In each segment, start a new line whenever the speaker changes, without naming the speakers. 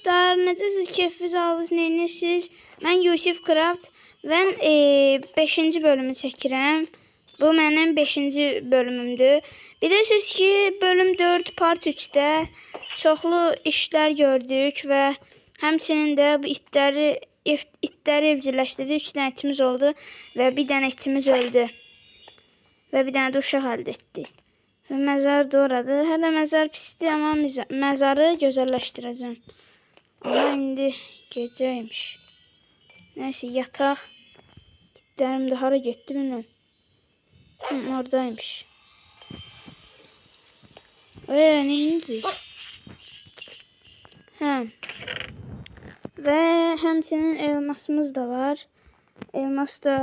dostlar, necəsiz, keyfiniz alınız, neyinirsiniz? Mən Yusif Craft və 5-ci bölümü çəkirəm. Bu mənim 5-ci bölümümdür. Bilirsiniz ki, bölüm 4 part 3-də çoxlu işlər gördük və həmçinin də bu itləri evcilleşdirdik. 3 dənə itimiz oldu və bir dənə itimiz öldü. Və bir dənə də uşaq əldə etdik. Və məzar doğradı. Hələ məzar pisdir, amma məzarı gözəlləşdirəcəm. Amma indi gecəymiş. Nəysə, yataq. Gitlərim də hara getdi bilmirəm. Oradaymış. Neyindik? Və həmçinin elmasımız da var. Elmas da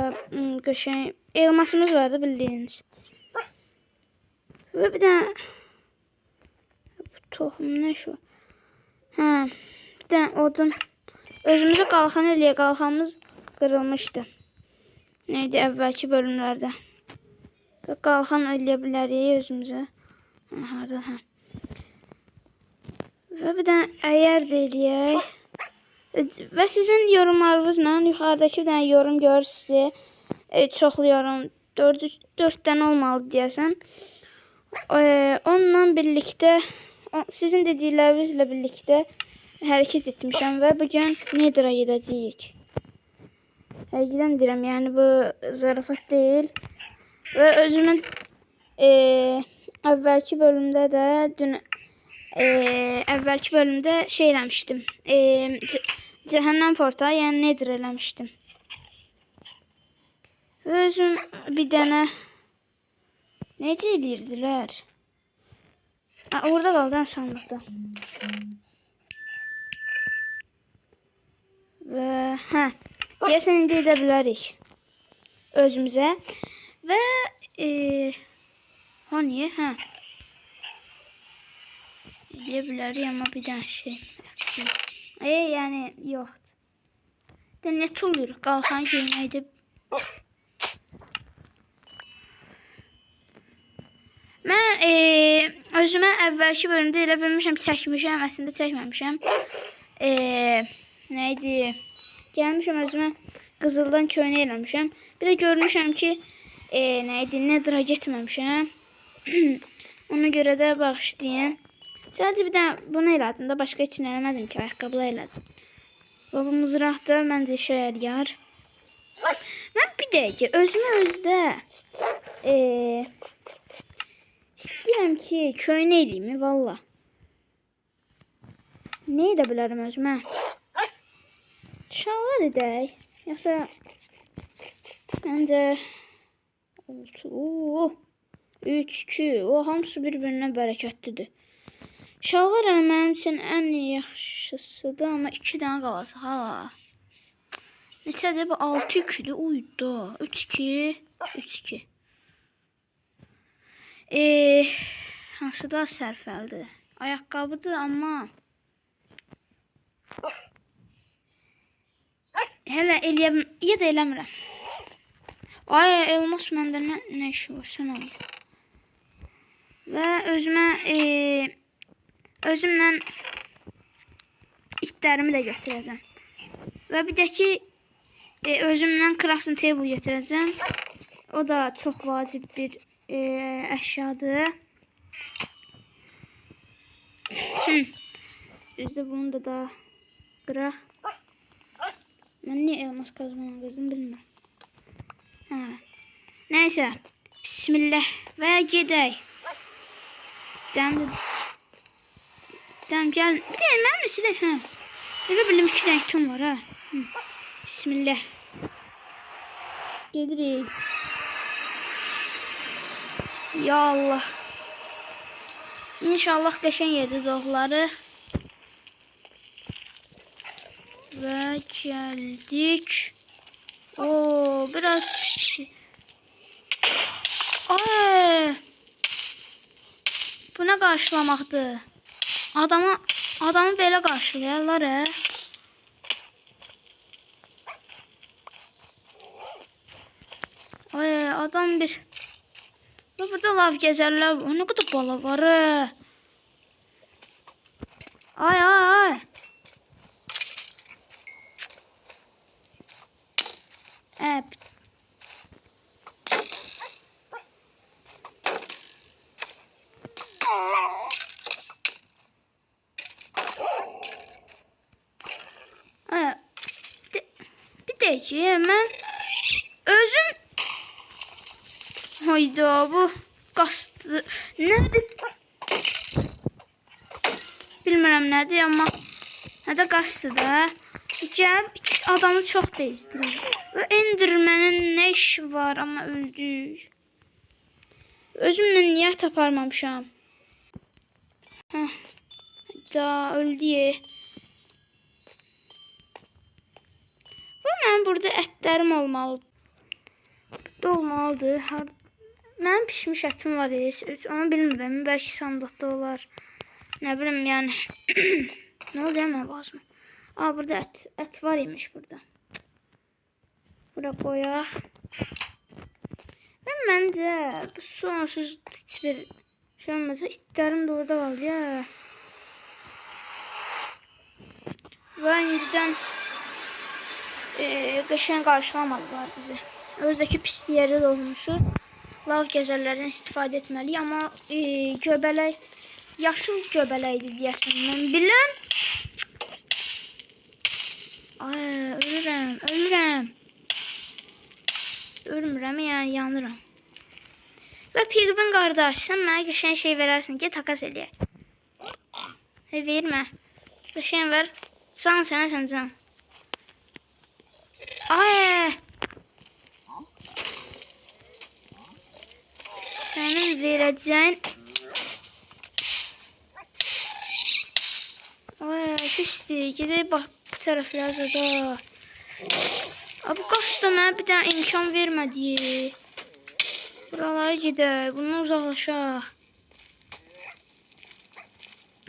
qəşəng. Elmasımız vardı bildiyiniz. Və bir dənə bu toxum nə şu? Bir dənə odun. Özümüzə qalxan eləyə, qalxanımız qırılmışdı. Neydi əvvəlki bölümlərdə? Qalxan eləyə bilərik özümüzə. Harada, Və bir dənə əyər də eləyək. Və sizin yorumlarınızla yuxarıdakı bir dənə yorum görürsünüz. Çoxlu yorum. 4 dənə olmalı deyəsən. Onunla birlikdə, sizin dediklərinizlə birlikdə hərəkət etmişəm və bugün Nether'a gedəcəyik. Həqiqdən deyirəm, yəni bu zarafat deyil. Və özümün əvvəlki bölümdə də əvvəlki bölümdə şey eləmişdim. Cəhənnəm portalı, yəni Nether eləmişdim. Və özüm bir dənə necə eləyirdilər? Orada qaldı sandıqda. Və deyəsən indi edə bilərik özümüzə. Və niyə? Edə bilərik, amma bir dənə şey əksik. Yəni yoxdur. Nə tuluyuruq? Qalxan geyməkdə. Mən özümə əvvəlki bölümdə elə bilmişəm, çəkmişəm, əslində çəkməmişəm. Nəydi? Gəlmişəm özümə qızıldan köynə eləmişəm. Bir də görmüşəm ki, Nether'a getməmişəm. Ona görə də bağışlayın. Sadəcə bir dənə bunu elədim da, başqa heç nə eləmədim ki, ayaqqabılar elədim. Və bu mızraq da məncə işə yarayar. Mən bir dəqiqə özümə istəyirəm ki, köynə eləyim, valla. Nə edə bilərəm özümə? Şalvar edək. Yoxsa məncə 3, 2, hamısı bir-birindən bərəkətlidir. Şalvar mənim üçün ən yaxşısıdır, amma 2 dənə qalası hala. Neçədir bu? 6-2-dir. Uydu. 3-2, 3-2. Hansı da sərfəldir. Ayaqqabıdır, amma hələ ya da eləmirəm. Elmas məndə nə işi var, sən ol. Və özümlə itlərimi də götürəcəm. Və bir də ki, özümlə crafting table götürəcəm. O da çox vacib bir əşyadır. Düzdür, bunu da qıraq. Mən niyə elmas qazmanı qırdım, bilmirəm. Nəysə, bismillah və gedək. Dəm gəl. Bir də mənim neçə də, elə bildim 2 dənə itim var, Bismillah. Gedirik. Ya Allah. İnşallah qəşəng yerdə doğularıq. Və gəldik. Biraz pis. Bu nə qarşılamaqdır? Adamı belə qarşılayarlar, Adam bir. Burada lav gəzərlər. Nə qədər bala var, Ay. Əb. Bir de ki, mən özüm... Hayda, bu qastı... Nədir? Bilmirəm nədir, amma... Nədə qastı da. Gəlib adamı çox bezdirir. Və Enderman'ın nə işi var, amma öldük. Özümlə niyə taparmamışam? Da öldü. Və mən burada ətlərim olmalıdır. Burada olmalıdır. Mənim pişmiş ətim var. Onu bilmirəm. Bəlkə sandıqda olar. Nə bilim, yəni. Nə oldu ya mən vazmı? Burada ət var imiş burada. Bura qoyaq. Və məncə bu sonsuz bir şey olmasa itlərim də orada qaldı ya. Və indidən qəşən qarşılamadılar bizi. Özdəki pis yerdə də olmuşu. Lav gəzərlərdən istifadə etməliyik. Amma göbələk, yaşıl göbələkdir deyəsən. Mən bilən. Ölürəm. Ölmürəm, yəni yanıram. Və Pigvin qardaş, sən mənə qəşən şey verərsən ki, takas eləyək. Vermə. Qəşən ver. Can sənə, sən can. Sənin verəcəyin... Pisdir. Gedək bax bu tərəflərə da. Bu qaçda mənə bir dənə imkan vermədi. Buralara gedək. Bundan uzaqlaşaq.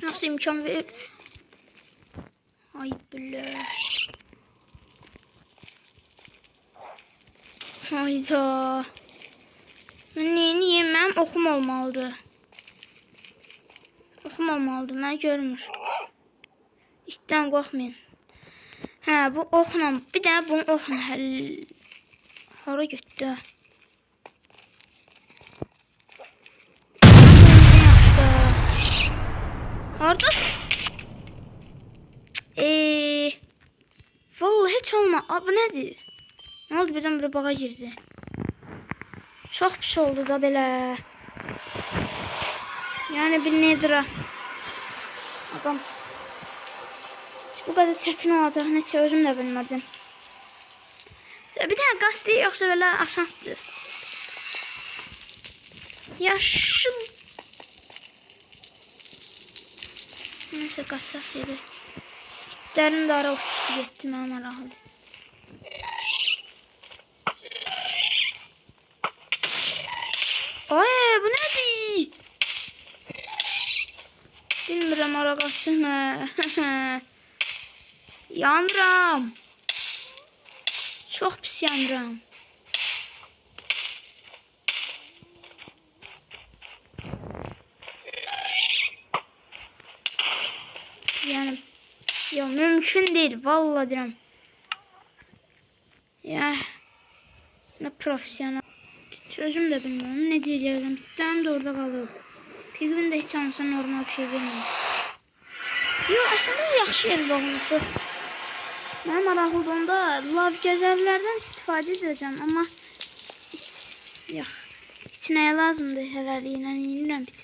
Nasıl imkan ver? Ay bilə. Hayda. Mən neyiniyim? Mənim oxum olmalıdır. Oxum olmalıdır. Mənə görmür. İtdən qorxmayın. Bu oxla. Bir dənə bunun oxla həll... Hara getdi? Harada? Vallahi heç olma. Bu nədir? Nə oldu? Birdən bir bağa girdi. Çox pis oldu da belə. Yəni bir nedir? Adam. Bu qədər çətin olacaq. Neçə özüm də bilmədim. Bir dənə qastı yoxsa belə asandır. Yaşım. Neyse qaçaq dedi. İtlərin də ara uçdu getdi mənim maraqlı. Bu nədir? Bilmirəm ara qaçsın. Yanıram. Çox pis yanıram. Yəni ya mümkün deyil, vallahi deyirəm. Ya nə professional. Özüm də bilmirəm necə eləyəcəm. Bitlərim də orada qalıb. Pigvin də heç olmasa normal bir şey vermir. Yox, əslində yaxşı yerdə olmuşuq. Mənim maraqlı onda lav gəzərlərdən istifadə edəcəm, amma yox. İt nəyə lazımdır hələliklə yeyirəm bit.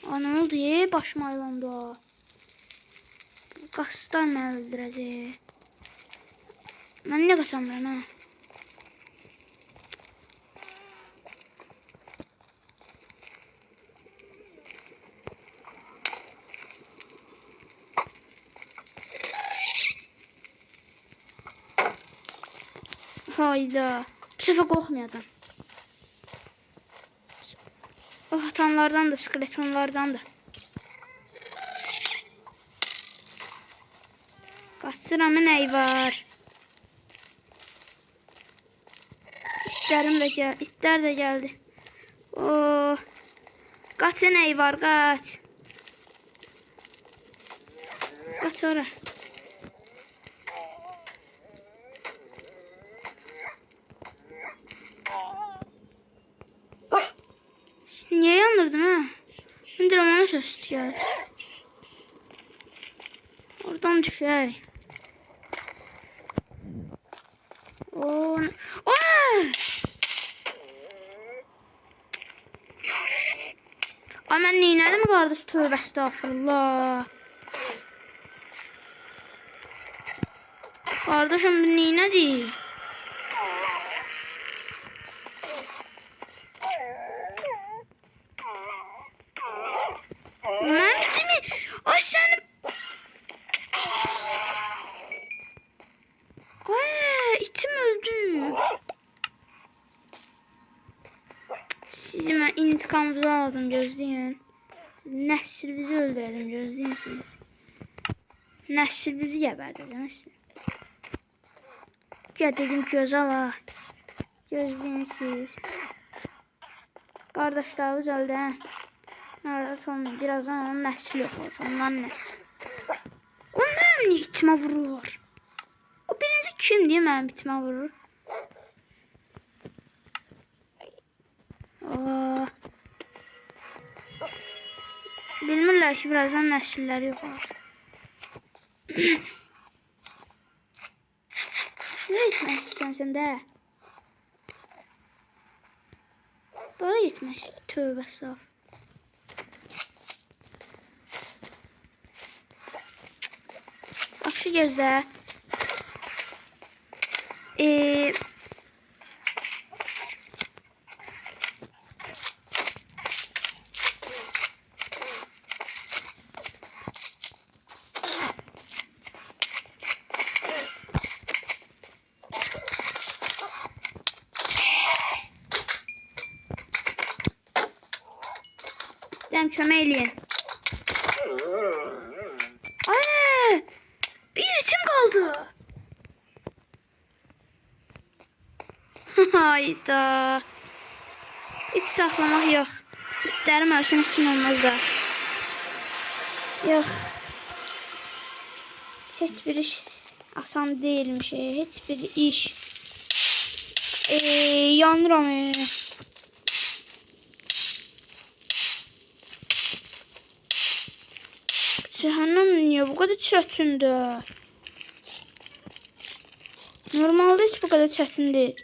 Nə oldu? Başım aylandı. Qaslar məni öldürəcək. Mən nə qaçamıram, Hayda. Bu sefer qorxmayacam. O atanlardan da, skeletonlardan da. Qaçıram, nəyi var? İtlərim də gəldi. İtlər də gəldi. Qaç, nəyi var? Qaç. Qaç ora. Niye yanırdın ha? İndir bana ses gel. Oradan düşey. Oo. Ay mən neynədim qardaş? Tövbə estağfurullah. Qardaşım bu neynədir? Mən bitimi? Ay sənin. Ay itim öldü. Sizi mən intikamınızı aldım, gözləyin. Nəsilinizi öldürdüm, gözləyin siz. Nəsilinizi gəbərdəcəm siz. Gəl dedim göz ala. Gözləyin siz. Qardaşlarımız öldü hə. Nerede son birazdan onun nəsil yox olsun. Ondan nə? O mənim niyə itimə vurur? O birinci kimdir mənim itimə vurur? Bilmirlər ki, birazdan nəsilləri yox olsun. Nə etmək istəyirsən sən də? Bara getmək istəyirsən. Tövbə sağ. Bax şu gözlə. Dem kömək eləyin. Ay! Bir itim kaldı. Hayda. Hiç saklamak yok. İtlerim ölsün için olmaz da. Yok. Hiçbir iş asan değilmiş. Hiçbir iş. Yanıram. Cehennem niye bu kadar çətindir? Normalde hiç bu kadar çətin değil.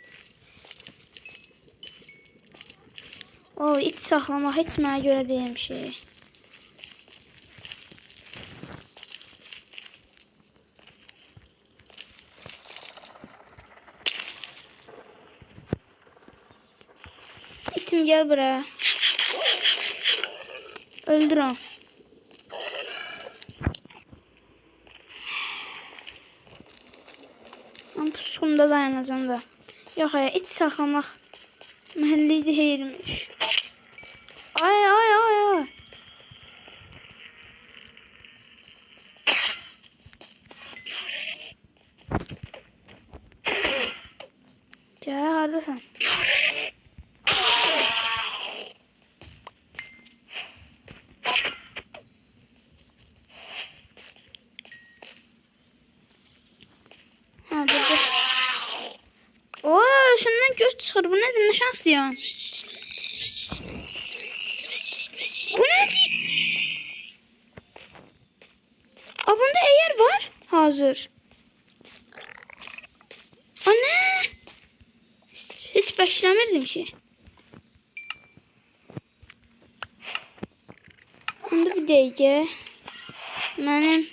O it saxlamaq heç mənə görə deyim şey. İtim gel buraya. Öldür onu. Ben puskumda dayanacağım da. Yok ya, it saxlamaq məhəlli deyilmiş. Ay ay ay ay. Gel, hardasan? Ha, burada. Oy, arasından göz çıxır. Bu nədir? Nə şanslıyam? Bu nədir? Aa, bunda eğer var. Hazır. Ana. Hiç beklemirdim ki. Bunda bir dəqiqə. Mənim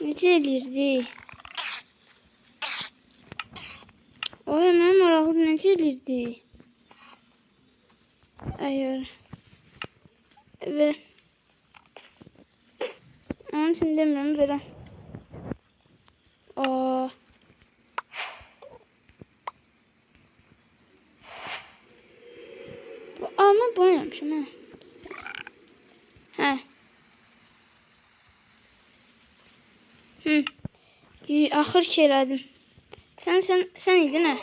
necə elirdi? Oy, mənim maraqlı necə elirdi? Əgər və onun için demiyorum böyle. Aa. Ama bunu yapmışım ha. He. Axır ki elədim. Sen idin ha.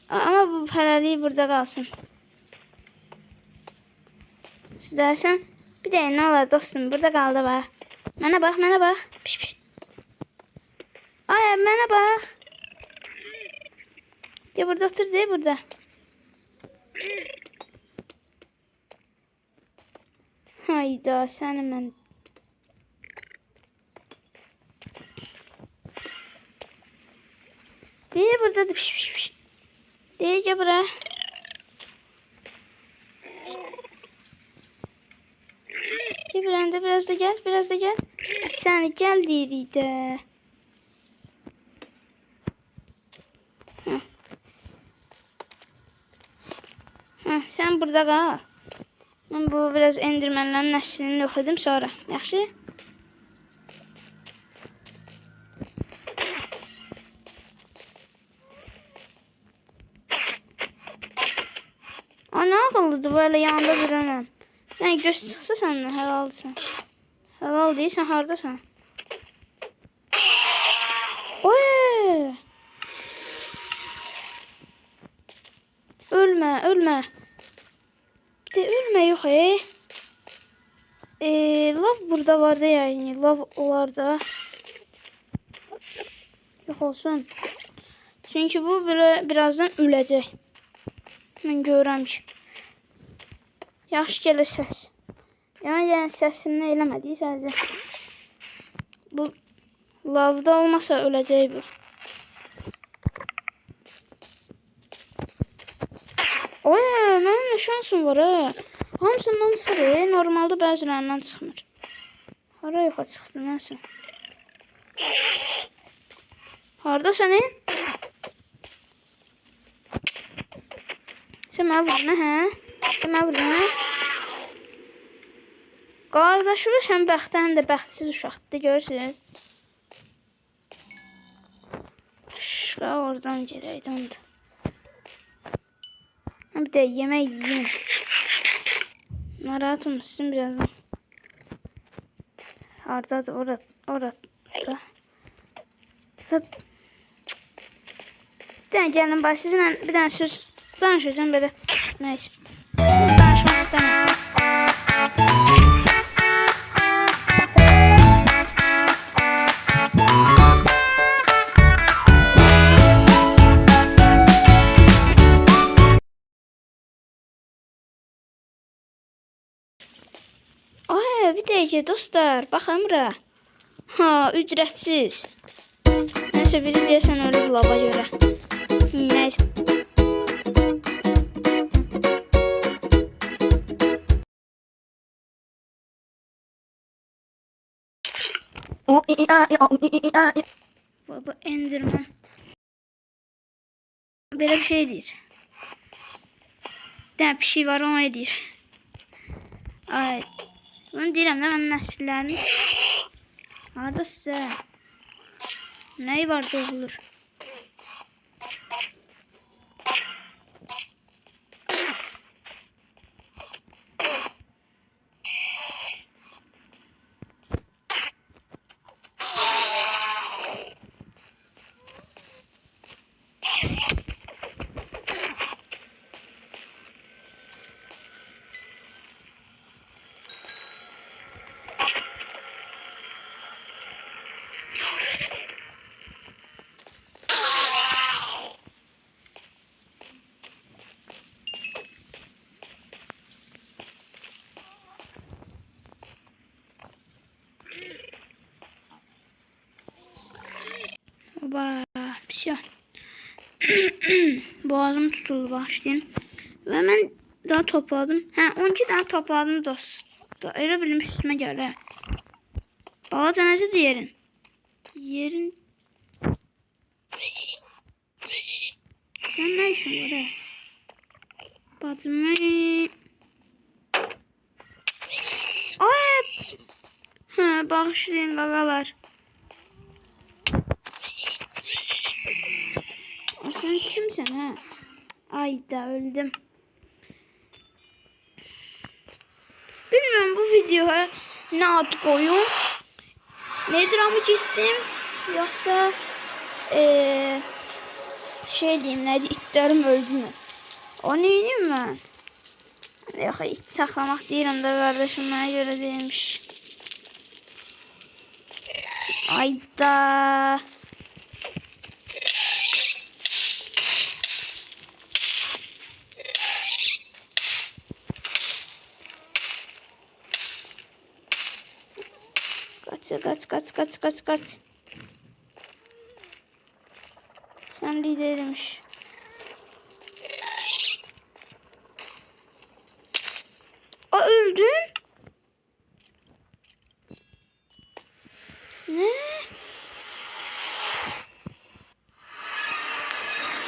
Ama bu paralıyı burada kalsın. İstersen bir de ne olur dostum, burada kaldı bak. Bana bak, bana bak. Piş piş. Ay bana bak. De burada otur, de burada. Hayda, səni mən. De burada da piş piş piş. De gel bura. Gel buraya, biraz da gel, biraz da gel. Səni gel deyirik də. Sen burada kal. Ben bu biraz endirmenlerin nəslini oxudum sonra. Yaxşı? Ana ağıllıdır böyle yanında duramam. Yani göz çıxsa səndən həlalsan. Həlal deyirsən, hardasan? Oy! Ölmə, ölmə. De ölmə yox lav burada var da yani. Lav olar da. Yox olsun. Çünkü bu böyle birazdan öləcək. Mən görürəm ki. Yaxşı gəlir səs. Yəni səsini eləmədik sadəcə. Bu lavda olmasa öləcək bu. Oy, mənim nə şansım var ha. Hamısından çıxır. Normalda bəzilərindən çıxmır. Hara yoxa çıxdı nəsə. Harda sənin? Sən mənə vurma, hə? Sən mənə vurma. Qardaşım sən bəxtə həm də bəxtsiz uşaqdır, görürsünüz. Şqa oradan gedəydim. Bir də yemək yiyeyim. Narahat olmasın birazdan. Hardadır? Orada. Bir dənə gəlin bax, sizinlə bir dənə söz danışacağım belə. Nəysə. Danışmaq istəmirəm. Bir dəqiqə dostlar, baxın bura. Ha, ücretsiz. Neyse biri deyəsən öyle bir lava görə. Neyse. Baba Enderman. Böyle bir şey deyir. Bir şey var ona deyir. Ay. Bunu deyirəm də mənim nəsillərini. Harada sizə? Nəyi var doğulur? Baba, все. Boğazım tutuldu başlayın. Ve ben daha topladım. 12 tane topladım dostlar. Öyle bilmiş üstüme geldi. Baba tanesi diğerin. Yerin. Sen ne işin var? Batımı. Ay. Bağışlayın gagalar. Sen kimsin ha? Ayda öldüm. Bilmiyorum bu videoya ne ad koyun. Nedir ama gittim. Yoksa şey diyeyim neydi itlerim öldü mü? O neyim ben? Yok it saklamak değilim de kardeşim bana göre değilmiş. Ayda. Kaç. Sen lidermiş. Öldün. Ne?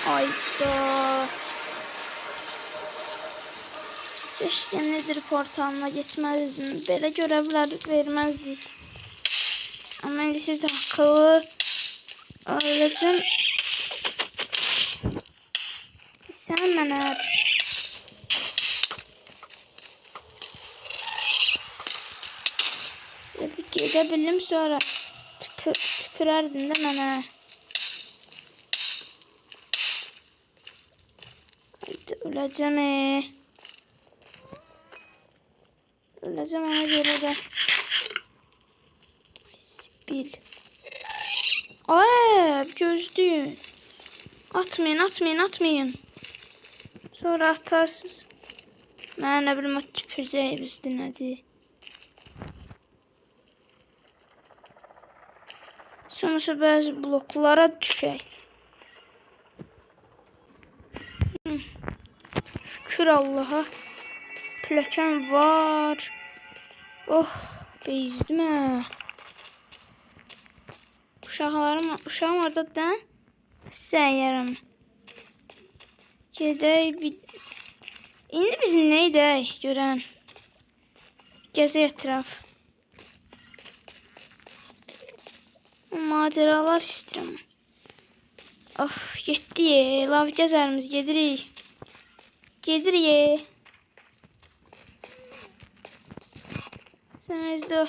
Ayda. Keşke nedir portalına gitmezdim. Belə görevler vermezdik. Ama indi siz de akıllı öğretim. Sen mənə gedə bildim sonra tüpürərdin də mənə. Haydi öləcəm. Öləcəm ona görə də. Bil. Ay, gözlüyün. Atmayın. Sonra atarsınız. Mən nə bilim tüpürcək bizdə nədir. Sonuçta bəzi bloklara düşək. Şükür Allaha. Plakən var. Oh, bezdim ha. Uşağım orada da səyyarım. Gedək bir... İndi biz nə edək görən? Gəzək ətraf. Maceralar istəyirəm. Of, getdik. Lav gəzərimiz gedirik. Sen izle.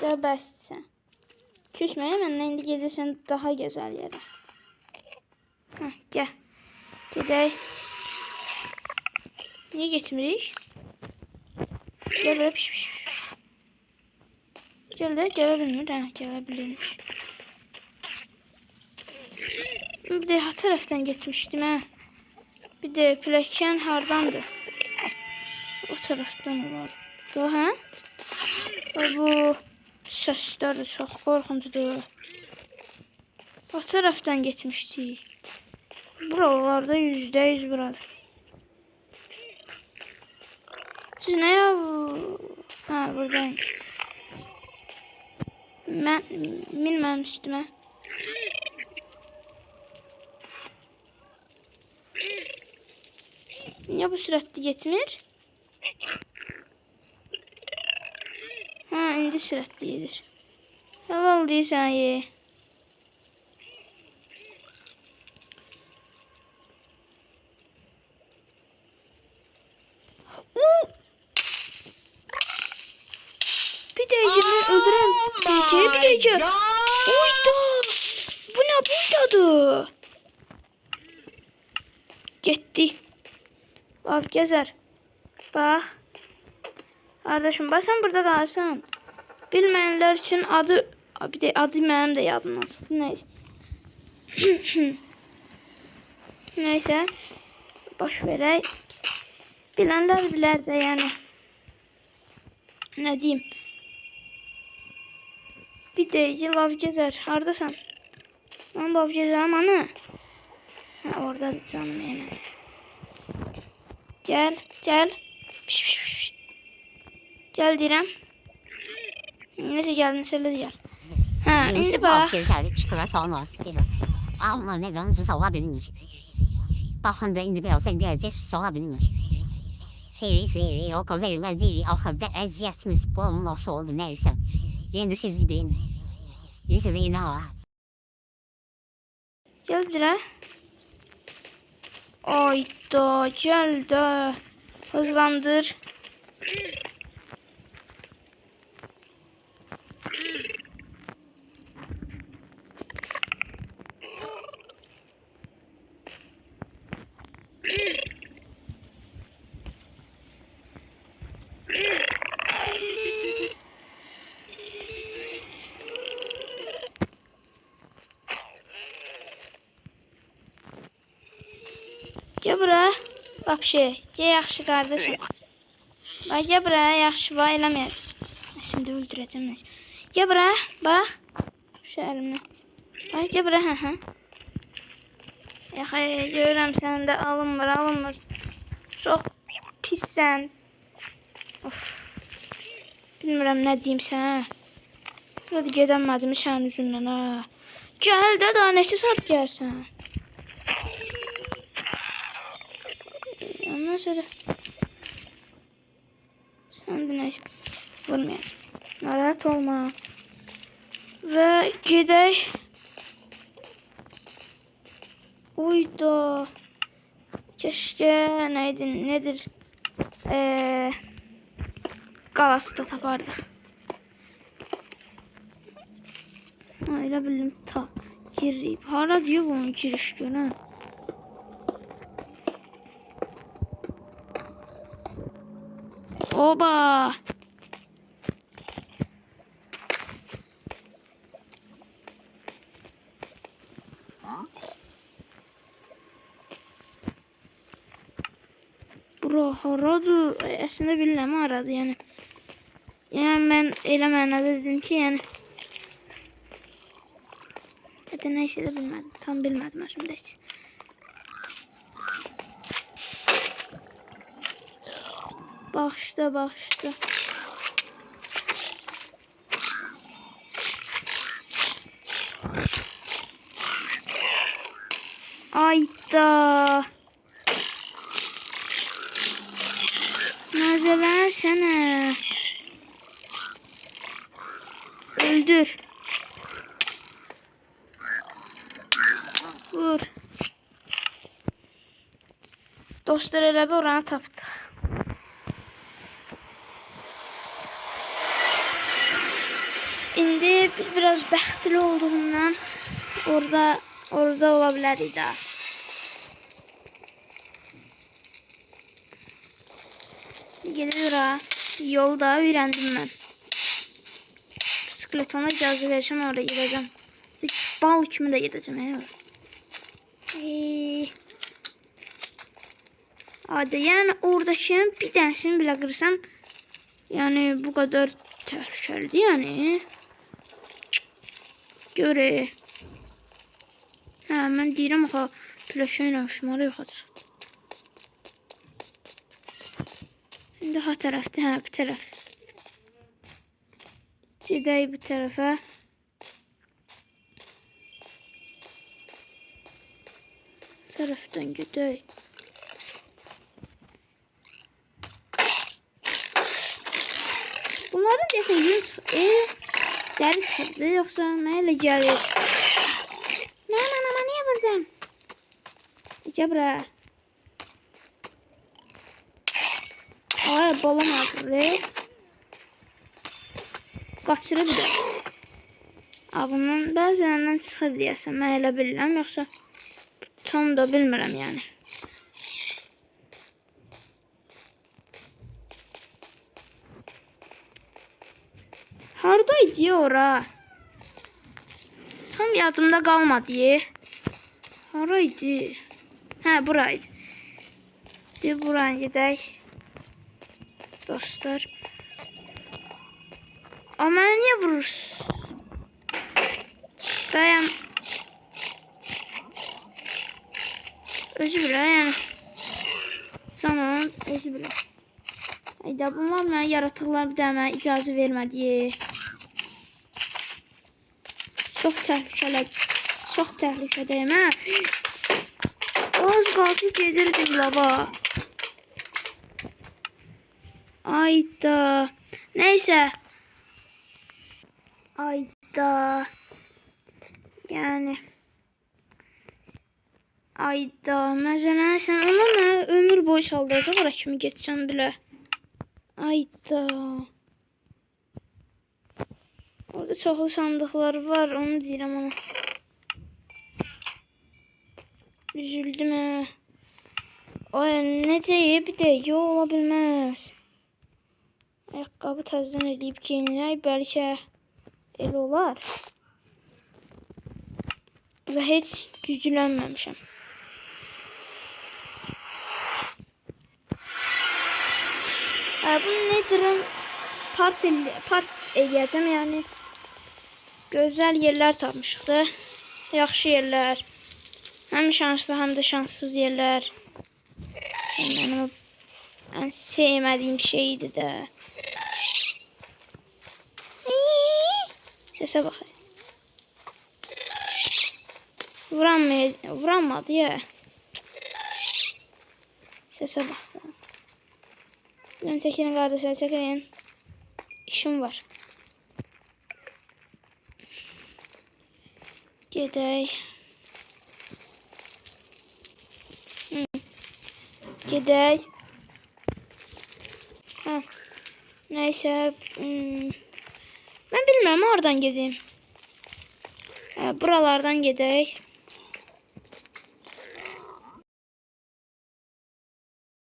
De bəssən. Küsməyə məndən indi gedirsən daha gözəl yerə. Hə, gəl. Gedək. Niyə getmirik? Gəl belə piş. Gəl də, gələ bilmir. Hə, gələ bilirmiş. Bir de ha tərəfdən getmişdim hə. Bir de plakən hardandır? O tərəfdən olardı, hə? Bu səslər də çox qorxuncudur. O tərəfdən getmişdik. Buralarda %100 buradır. Siz nə ya? Ha, buradaymış. Minməm üstümə. Niye bu sürətli getmir? Ha, indi sürətli gedir. Helal deyirsən ye. Bir dəqiqə öldürəm. Bir dəqiqə. Oyda. Bu nə buydadır? Getdi. Lav gəzər. Bax. Kardeşim, bax sən burada qalırsan. Bilməyənlər üçün adı mənim də yadımdan çıxdı. Neyse. Neyse. Baş verək. Bilənlər bilər də yəni. Nə deyim? Bir dəqiqə lav gəzər. Hardasan? Mən lav gəzərəm ana. Ha, oradadır canım yəni. Gel. Piş. Gel deyirəm. Necə gəldin söylə deyər. Hə, indi bax.
Amma nədən sola bilmiş. Baxın da indi biraz gələcək sola bilmiş. Xeyri, o kadar değil. O kadar əziyyətimiz bu nasıl oldu neyse. Yeni siz bilin. Yüzüme ne var?
Gel dirə. Ayda, gəl də. Hızlandır. Gəl bura. Vapşe. Gəl yaxşı qardaşım. Bax gəl bura. Yaxşı va eləməyəsən. Şimdi öldürəcəm mən. Gəl bura. Bax. Şu əlimlə. Bax gəl bura. Hə. Yaxay, görürəm səndə alınmır. Çox pissən. Of. Bilmirəm nə deyim sənə. Burada gedəmədim sənin üzündən ha. Gəl də daha neçə saat gəlsən. Ondan sonra sən də neysə vurmayacaq. Narahat olma. Və gedək. Uydu. Keşke nedir? Qalası da tapardıq. Elə bildim girib. Hara diyor bunun giriş görən? Oba! Bura haradır? Əslində bilmirəm haradır yəni. Yəni mən elə mənada dedim ki, yəni hətta nəysə də bilmədim. Tam bilmədim əslində heç. Baxışda. Ayda. Nazələrsənə. Öldür. Vur. Dostlar elə bir oranı tapdıq. İndi biraz bəxtli olduğumdan orada ola bilərik də. Gelir ha. Yolda öğrendim ben. Bisikletona icazə versəm oraya gideceğim. Bal kimi də gideceğim. Hadi yani oradaki bir tanesini bile kırsam yani bu kadar tehlikeli yani. Göre. Ha ben deyirəm axı plaşayla şımara yoxacaq. Şimdi ha tərəfdə, hə bu tərəf. Gedək bu tərəfə. Tərəfdən gedək. Bunların desən yüz dəri çıxdı yoxsa mənə elə gəlir. Mən anama niyə vurdum? Gəl bura. Ay balam ağrır. Qaçırı bir də. Bunun bəzilerindən çıxır deyəsən. Mən elə bilirəm. Yoxsa tam da bilmirəm yəni. Haradaydı ya ora? Tam yadımda qalmadı. Haraydı? Hə buraydı. De buraya gedək. Dostlar. Ama niye vurursun? Ben özü bilər yani. Zaman özü bilər. Hayda bunlar mənə yaratıqlar bir də mənə icazə vermədi. Çox təhlükədəyim hə. Az qalsın gedirdim lava. Ayda. Neyse. Ayda. Yani. Ayda. Mesela sen ona mı ömür boyu saldıracak ora kimi geçsen bile. Ayda. Orada çoxlu sandıqlar var. Onu deyirəm ona. Üzüldüm hə. Ay necə bir də ola bilməz. Ayaqqabı təzdən eləyib geyinək, bəlkə elə olar. Və heç güclənməmişəm. Bunu nedir? Part eləyəcəm, yəni gözəl yerlər tapmışıq da. Yaxşı yerlər. Həm şanslı, həm də şanssız yerlər. Mənim ən sevmədiyim şeydir də. Səsə bax. Vuranmadı ya. Səsə bax da. Mən çəkirin qardaşlar, çəkirin. İşim var. Gedək. Gedək. Hə. Nəysə. Mən bilmirəm, oradan gedeyim. Buralardan gedək.